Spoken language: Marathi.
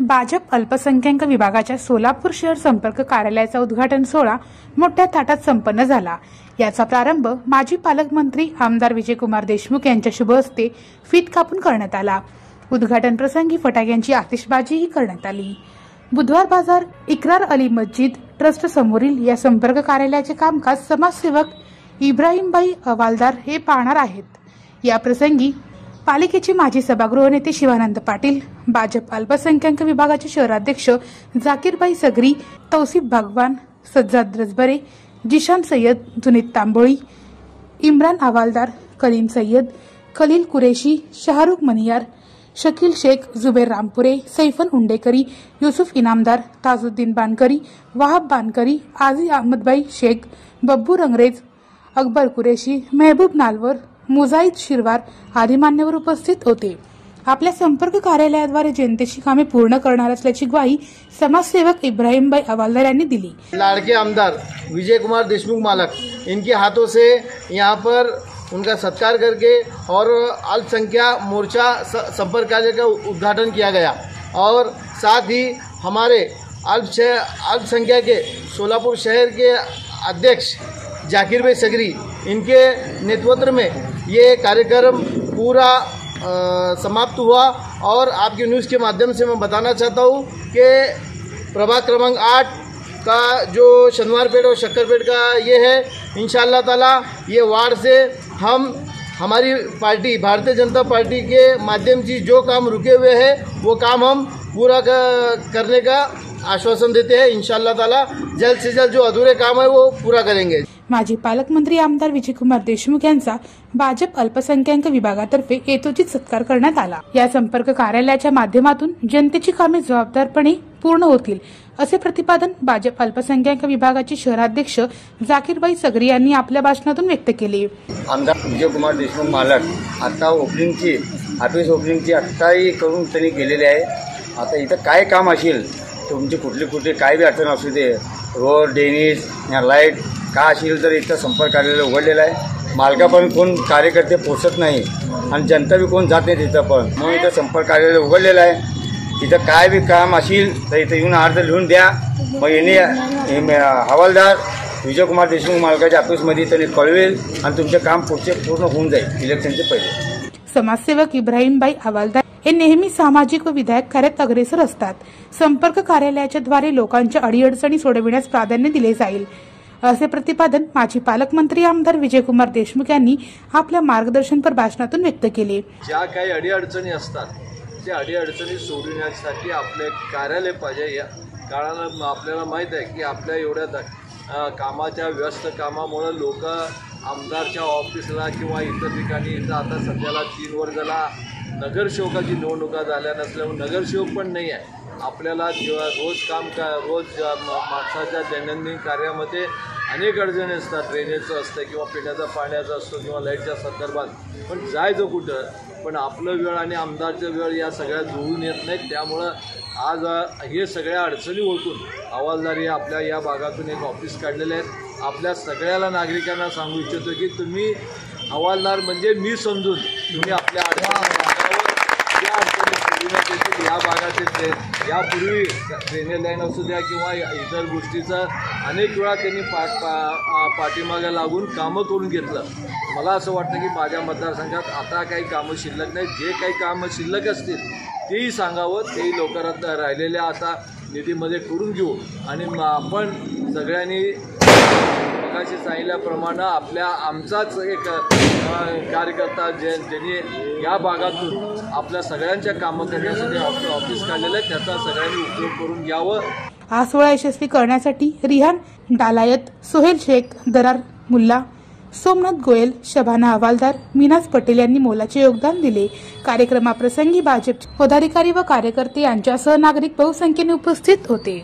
भाजप अल्पसंख्याक विभागाच्या सोलापूर शहर संपर्क कार्यालयाचा उद्घाटन सोहळा मोठ्या थाटात संपन्न झाला। याचा प्रारंभ माजी पालकमंत्री आमदार विजयकुमार देशमुख यांच्या शुभ हस्ते फीत कापून करण्यात आला। उद्घाटन प्रसंगी फटाक्यांची आतिषबाजीही करण्यात आली। बुधवार बाजार इकरार अली मस्जिद ट्रस्ट समोरील या संपर्क कार्यालयाचे कामकाज समाजसेवक इब्राहिमभाई हवालदार हे पाहणार आहेत। या प्रसंगी पालिकेचे माजी सभागृह नेते शिवानंद पाटील, भाजप अल्पसंख्याक विभागाचे शहराध्यक्ष जाकीरभाई सगरी, तौसिफ भगवान, सज्जाद रजबरे, जिशान सय्यद, जुनीद तांबोळी, इम्रान हवालदार, कलीम सय्यद, खलील कुरेशी, शाहरुख मनियार, शकील शेख, जुबेर रामपुरे, सैफन उंडेकरी, युसुफ इनामदार, ताजुद्दीन बानकरी, वाहब बानकरी, आजी अहमदभाई शेख, बब्बू रंगरेज, अकबर कुरेशी, महबूब नालवर, मुजाहिद शिरवार आदी मान्यवर उपस्थित होते। आपल्या संपर्क कार्यालयाद्वारे जनतेची कामे पूर्ण करणार असल्याची ग्वाही समाजसेवक इब्राहिमभाई हवालदार यांनी दिली। लाड़के आमदार विजय कुमार देशमुख मालक, इनके हाथों से यहाँ पर उनका सत्कार करके और अल्पसंख्या मोर्चा संपर्क कार्यालय का उद्घाटन किया गया और साथ ही हमारे अल्पसंख्या के सोलापुर शहर के अध्यक्ष जाकीरभाई सगरी, इनके नेतृत्व में ये कार्यक्रम पूरा समाप्त हुआ। और आपकी न्यूज़ के माध्यम से मैं बताना चाहता हूँ कि प्रभाग क्रमांक 8 का जो शनिवारपेट और शक्करपेट का ये है, इंशाअल्लाह ताला ये वार्ड से हम हमारी पार्टी भारतीय जनता पार्टी के माध्यम से जो काम रुके हुए हैं वो काम हम पूरा करने का आश्वासन देते हैं। इंशाअल्लाह ताला जल्द से जल्द जो अधूरे काम है वो पूरा करेंगे। माजी पालकमंत्री आमदार विजयकुमार देशमुख यांचा भाजप अल्पसंख्याक विभागातर्फे यथोचित सत्कार करण्यात आला। या संपर्क कार्यालयाच्या माध्यमातून जनतेची कामे जबाबदारपणे पूर्ण होतील असे प्रतिपादन भाजप अल्पसंख्याक विभागाचे शहराध्यक्ष जाकीरभाई सगरी यांनी आपल्या भाषणातून व्यक्त केले। आमदार विजयकुमार देशमुख मालक आता ओपनिंगची ऑफिस ओपनिंगची आत्ताही करून त्यांनी गेलेले आहे। आता इथं काय काम असेल, तुमची कुठली काय बी अडचण असू दे, रोड ड्रेनेज या लाईट का असेल तर इथं संपर्क कार्यालय उघडलेलं आहे। मालका पण कोण कार्यकर्ते पोचत नाही आणि जनता बी कोण जात नाही तिथं, पण म्हणून इथं संपर्क कार्यालय उघडलेलं आहे। तिथं काय बी काम असेल तर इथं येऊन अर्ज लिहून द्या, मग यांनी हवालदार विजयकुमार देशमुख मालकाच्या ऑफिसमध्ये त्यांनी कळवेल आणि तुमचे काम पूर्ण होऊन जाईल इलेक्शनचे पहिले। समाजसेवक इब्राहिमभाई हवालदार हे नेहमी सामाजिक व विधायक कार्यात अग्रेसर असतात। संपर्क कार्यालयाच्या द्वारे लोकांच्या अडीअडचणी सोडविण्यास प्राधान्य दिले जाईल असे प्रतिपादन माजी पालकमंत्री आमदार विजयकुमार देशमुख यांनी आपल्या मार्गदर्शनपर भाषणातून व्यक्त केले। ज्या काही अडीअडचणी असतात त्या अडीअडचणी सोडविण्यासाठी आपले कार्यालय पाहिजे। या काळाला आपल्याला माहीत आहे की आपल्या एवढ्या कामाच्या व्यस्त कामामुळे लोक आमदारच्या ऑफिसला किंवा इतर ठिकाणी इथं आता सध्याला 3 वर्षाला नगरसेवकाची निवडणुका झाल्या नसल्यामुळे नगरसेवक पण नाही आहे। आपल्याला रोज माणसाच्या दैनंदिन कार्यामध्ये अनेक अडचणी असतात, ड्रेनेजचं असतं किंवा पिण्याचा पाण्याचा असतो किंवा लाईटच्या संदर्भात, पण जायचं कुठं, पण आपलं वेळ आणि आमदारचं वेळ या सगळ्या जुळून येत नाहीत। त्यामुळं आज हे सगळ्या अडचणी ओळखून हवालदार आपल्या या भागातून एक ऑफिस काढलेले आहेत। आपल्या सगळ्याला नागरिकांना सांगू इच्छितो की तुम्ही हवालदार म्हणजे मी समजून तुम्ही आपल्या या भागातील यापूर्वी ड्रेनेज लाईन असू द्या किंवा इतर गोष्टीचं अनेक वेळा त्यांनी पाठीमागे लागून कामं करून घेतलं। मला असं वाटतं की माझ्या मतदारसंघात आता काही कामं शिल्लक नाही, जे काही कामं शिल्लक असतील तेही सांगावं, तेही लवकरात राहिलेल्या आता निधीमध्ये करून घेऊ आणि आपण सगळ्यांनी मगाशी सांगितल्याप्रमाणे आमचाच एक कार्यकर्ता ज्यांनी या भागातून आपल्या सगळ्यांच्या कामं करण्यासाठी ऑफिस काढलेलं आहे, त्याचा सगळ्यांनी उपयोग करून घ्यावं। हा सोहळा यशस्वी करण्यासाठी रिहान डालायत, सोहेल शेख, दरार मुल्ला, सोमनाथ गोयल, शबाना हवालदार, मिनाज पटेल यांनी मोलाचे योगदान दिले। कार्यक्रमाप्रसंगी भाजपचे पदाधिकारी व कार्यकर्ते यांच्यासह नागरिक बहुसंख्येने उपस्थित होते।